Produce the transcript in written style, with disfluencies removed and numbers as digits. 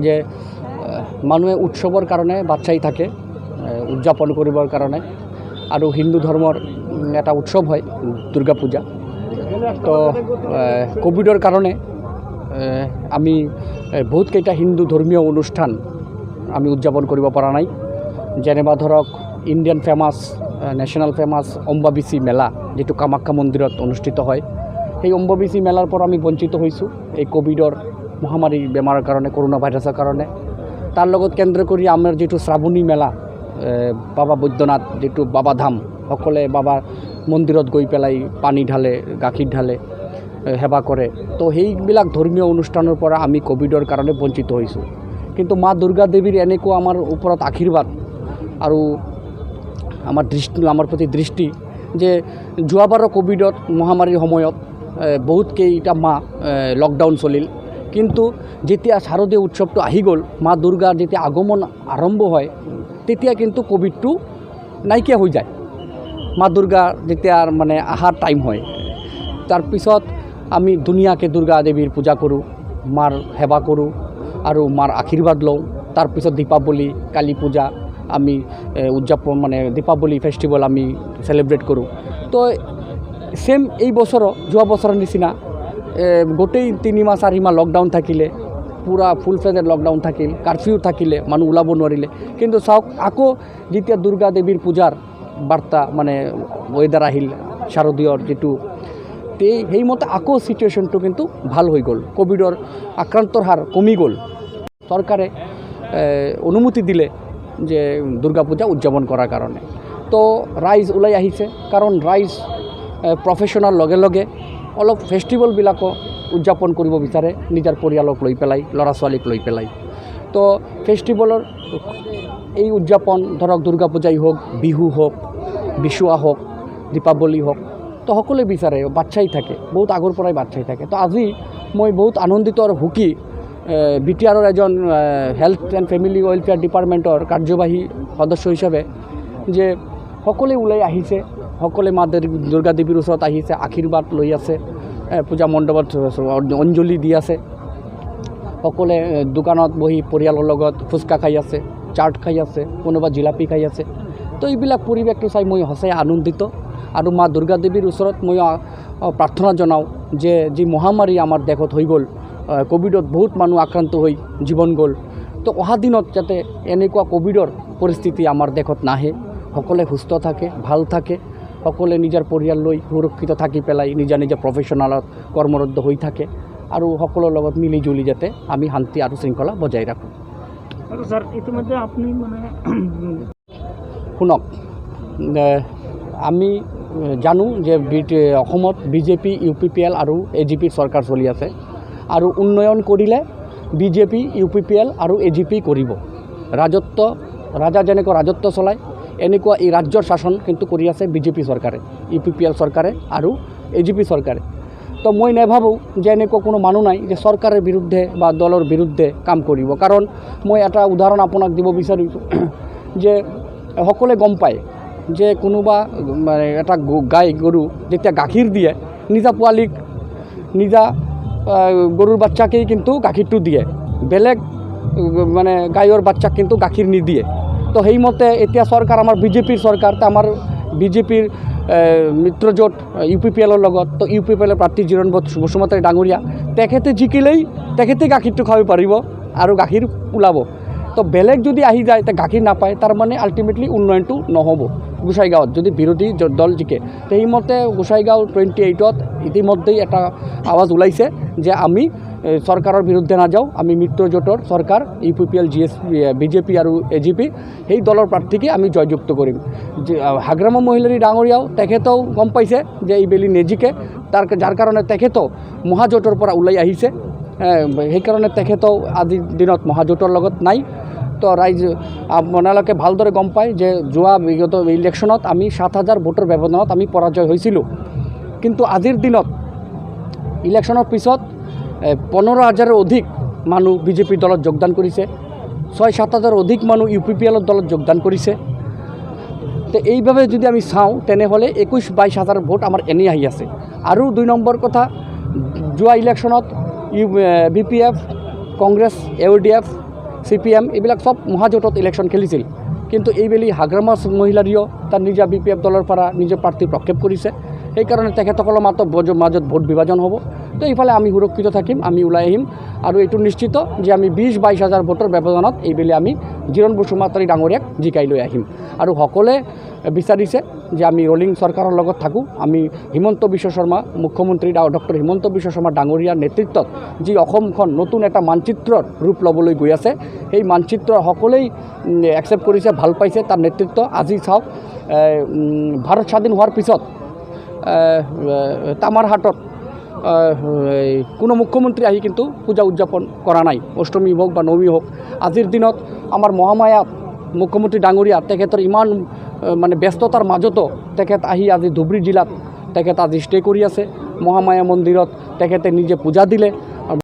যে মানুহে উৎসৱৰ কাৰণে বাচ্চাই থাকে উদযাপন কৰিবৰ কাৰণে আৰু হিন্দু ধৰ্মৰ এটা উৎসৱ হয় দুৰ্গা পূজা। তো কোভিডৰ কাৰণে আমি বহুতকেইটা হিন্দু ধৰ্মীয় অনুষ্ঠান আমি উদযাপন কৰিব পৰা নাই। যেনেবা ধৰক ইণ্ডিয়ান ফেমাছ নেশ্যনেল ফেমাছ অম্বাবাচী মেলা যিটো কামাখ্যা মন্দিৰত অনুষ্ঠিত হয়, সেই অম্বাবাচী মেলাৰ পৰা আমি বঞ্চিত হৈছোঁ এই কোভিডৰ মহামাৰী বেমাৰৰ কাৰণে, কৰোণা ভাইৰাছৰ কাৰণে। তাৰ লগত কেন্দ্ৰ কৰি আমাৰ যিটো শ্ৰাৱণী মেলা, বাবা বৈদ্যনাথ যিটো বাবা ধাম, সকলোৱে বাবা মন্দিৰত গৈ পেলাই পানী ঢালে, গাখীৰ ঢালে, সেৱা কৰে। তো সেইবিলাক ধৰ্মীয় অনুষ্ঠানৰ পৰা আমি কোভিডৰ কাৰণে বঞ্চিত হৈছোঁ। কিন্তু মা দুৰ্গা দেৱীৰ এনেকুৱা আমাৰ ওপৰত আশীৰ্বাদ আৰু আমাৰ প্ৰতি দৃষ্টি যে যোৱাবাৰৰ কোভিডত মহামাৰীৰ সময়ত বহুতকেইটা মাহ লকডাউন চলিল, কিন্তু যেতিয়া শাৰদীয় উৎসৱটো আহি গ'ল, মা দুৰ্গাৰ যেতিয়া আগমন আৰম্ভ হয়, তেতিয়া কিন্তু কোভিডটো নাইকিয়া হৈ যায়। মা দুৰ্গা যেতিয়া মানে আহাৰ টাইম হয়, তাৰপিছত আমি ধুনীয়াকৈ দুৰ্গা দেৱীৰ পূজা কৰোঁ, মাৰ সেৱা কৰোঁ আৰু মাৰ আশীৰ্বাদ লওঁ। তাৰপিছত দীপাৱলী, কালী পূজা আমি উদযাপন মানে দীপাৱলী ফেষ্টিভেল আমি চেলিব্ৰেট কৰোঁ। তো ছেম এই বছৰো যোৱা বছৰৰ নিচিনা গোটেই 3 মাহ 4 মাহ লকডাউন থাকিলে, পূৰা ফুল ফ্লেজেড লকডাউন থাকিল, কাৰফিউ থাকিলে, মানুহ ওলাব নোৱাৰিলে। কিন্তু চাওক, আকৌ যেতিয়া দুৰ্গা দেৱীৰ পূজাৰ বাৰ্তা মানে ৱেডাৰ আহিল, শাৰদীয়ৰ যিটো, সেইমতে আকৌ চিটুৱেশ্যনটো কিন্তু ভাল হৈ গ'ল, কোভিডৰ আক্ৰান্তৰ হাৰ কমি গ'ল। চৰকাৰে অনুমতি দিলে যে দুৰ্গা পূজা উদযাপন কৰাৰ কাৰণে। তো ৰাইজ ওলাই আহিছে, কাৰণ ৰাইজ প্ৰফেশ্যনৰ লগে লগে অলপ ফেষ্টিভেলবিলাকো উদযাপন কৰিব বিচাৰে নিজৰ পৰিয়ালক লৈ পেলাই, ল'ৰা ছোৱালীক লৈ পেলাই। তো ফেষ্টিভেলৰ এই উদযাপন ধৰক দুৰ্গা পূজাই হওক, বিহু হওক, বিচুৱা হওক, দীপাৱলী হওক, তো সকলোৱে বিচাৰে, বাচ্চাই থাকে, বহুত আগৰ পৰাই বাচ্চাই থাকে। তো আজি মই বহুত আনন্দিত আৰু সুখী BTRৰ এজন হেল্থ এণ্ড ফেমিলি ৱেলফেয়াৰ ডিপাৰ্টমেণ্টৰ কাৰ্যবাহী সদস্য হিচাপে যে সকলোৱে ওলাই আহিছে, সকলোৱে মা দুৰ্গা দেৱীৰ ওচৰত আহিছে, আশীৰ্বাদ লৈ আছে, পূজা মণ্ডপত অঞ্জলি দি আছে, সকলোৱে দোকানত বহি পৰিয়ালৰ লগত ফুচকা খাই আছে, চাট খাই আছে, কোনোবা জিলাপি খাই আছে। তো এইবিলাক পৰিৱেশটো চাই মই সঁচাই আনন্দিত। আৰু মা দুৰ্গা দেৱীৰ ওচৰত মই প্ৰাৰ্থনা জনাওঁ যে যি মহামাৰী আমাৰ দেশত হৈ গ'ল, কোভিডত বহুত মানুহ আক্ৰান্ত হৈ জীৱন গ'ল, তো অহা দিনত যাতে এনেকুৱা কোভিডৰ পৰিস্থিতি আমাৰ দেশত নাহে, সকলোৱে সুস্থ থাকে, ভাল থাকে, সকলোৱে নিজৰ পৰিয়াল লৈ সুৰক্ষিত থাকি পেলাই নিজৰ নিজৰ প্ৰফেশ্যনেলত কৰ্মৰত হৈ থাকে, আৰু সকলোৰ লগত মিলি জুলি যাতে আমি শান্তি আৰু শৃংখলা বজাই ৰাখোঁ। আৰু ছাৰ, ইতিমধ্যে আপুনি মানে শুনক, আমি জানো যে অসমত BJP, UPPL আৰু AGP চৰকাৰ চলি আছে, আৰু উন্নয়ন কৰিলে BJP, UPPL আৰু AGP কৰিব। ৰাজা যেনেকৈ ৰাজত্ব চলায়, এনেকুৱা এই ৰাজ্যৰ শাসন কিন্তু কৰি আছে BJP চৰকাৰে, UPPL চৰকাৰে আৰু AGP চৰকাৰে। তো মই নাভাবোঁ যে এনেকুৱা কোনো মানুহ নাই যে চৰকাৰৰ বিৰুদ্ধে বা দলৰ বিৰুদ্ধে কাম কৰিব। কাৰণ মই এটা উদাহৰণ আপোনাক দিব বিচাৰিছোঁ যে সকলোৱে গম পায় যে কোনোবা মানে এটা গাই গৰু যেতিয়া গাখীৰ দিয়ে, নিজা পোৱালীক, নিজা গৰুৰ বাচ্চাকেই কিন্তু গাখীৰটো দিয়ে, বেলেগ মানে গাইৰ বাচ্চাক কিন্তু গাখীৰ নিদিয়ে। তো সেইমতে এতিয়া চৰকাৰ আমাৰ BJPৰ চৰকাৰ, তো আমাৰ BJPৰ মিত্ৰজোঁট UPPLৰ লগত। তো UPPLৰ প্ৰাৰ্থী জিৰণ বসুমতাৰী ডাঙৰীয়া, তেখেতে জিকিলেই তেখেতে গাখীৰটো খাব পাৰিব আৰু গাখীৰ ওলাব। তো বেলেগ যদি আহি যায়, তে গাখীৰ নাপায়, তাৰ মানে আল্টিমেটলি উন্নয়নটো নহ'ব। গোসাইগাঁৱত যদি বিৰোধী দল জিকে, সেইমতে গোসাইগাঁও 28ত ইতিমধ্যেই এটা আৱাজ ওলাইছে যে আমি চৰকাৰৰ বিৰুদ্ধে নাযাওঁ, আমি মিত্ৰজোঁটৰ চৰকাৰ UPPL, BJP আৰু AGP সেই দলৰ প্ৰাৰ্থীকে আমি জয়যুক্ত কৰিম। হাগ্ৰামা মহিলাৰী ডাঙৰীয়াও তেখেতেও গম পাইছে যে এইবেলি নেজিকে, যাৰ কাৰণে তেখেতেও মহাজোঁটৰ পৰা ওলাই আহিছে। সেইকাৰণে তেখেতেও আজিৰ দিনত মহাজোঁটৰ লগত নাই। তো ৰাইজ আপোনালোকে ভালদৰে গম পায় যে যোৱা বিগত ইলেকশ্যনত আমি 7,000 ভোটৰ ব্যৱধানত আমি পৰাজয় হৈছিলোঁ। কিন্তু আজিৰ দিনত ইলেকশ্যনৰ পিছত 15,000ৰ অধিক মানুহ BJP দলত যোগদান কৰিছে, 6-7 হাজাৰ অধিক মানুষ ইউপিপিএলৰ দলত যোগদান কৰিছে। তো এইভাবে যদি আমি চাওঁ তেনেহলে 21-22 হাজাৰ ভোট আমাৰ এনেই আহি আছে। আৰু 2 নম্বৰ কথা, যোৱা ইলেকশ্যনত বিপিএফ, কংগ্ৰেছ, AUDF CPM এইবিলাক চব মহাজোঁটত ইলেকশ্যন খেলিছিল কিন্তু এইবেলি হাগ্ৰামাছ মহিলাৰীও তাৰ নিজা BPF দলৰ পৰা নিজৰ প্ৰাৰ্থী প্ৰক্ষেপ কৰিছে সেইকাৰণে তেখেতসকলৰ মাজত ভোট বিভাজন হ'ব তো এইফালে আমি সুৰক্ষিত থাকিম আমি ওলাই আহিম আৰু এইটো নিশ্চিত যে আমি 20-22 হাজাৰ ভোটৰ ব্যৱধানত এইবেলি আমি জিৰণ বসুমতাৰী ডাঙৰীয়াক জিকাই লৈ আহিম আৰু সকলোৱে বিচাৰিছে যে আমি ৰলিং চৰকাৰৰ লগত থাকোঁ আমি হিমন্ত বিশ্ব শৰ্মা মুখ্যমন্ত্ৰী ডক্টৰ হিমন্ত বিশ্ব শৰ্মা ডাঙৰীয়াৰ নেতৃত্বত যি অসমখন নতুন এটা মানচিত্ৰৰ ৰূপ ল'বলৈ গৈ আছে সেই মানচিত্ৰ সকলোৱেই একচেপ্ট কৰিছে ভাল পাইছে তাৰ নেতৃত্ব আজি চাওক ভাৰত স্বাধীন হোৱাৰ পিছত তামাৰহাটত কোনো মুখ্যমন্ত্ৰী আহি কিন্তু পূজা উদযাপন কৰা নাই অষ্টমী হোক বা নৱমী হোক আজিৰ দিনত আমাৰ মহামায়া মুখ্যমন্ত্ৰী ডাঙৰীয়া তেখেতৰ ইমান মানে ব্যস্ততাৰ মাজতো তেখেত আহি আজি ধুবুৰী জিলাত তেখেত আজি ষ্টে কৰি আছে মহামায়া মন্দিৰত তেখেতে নিজে পূজা দিলে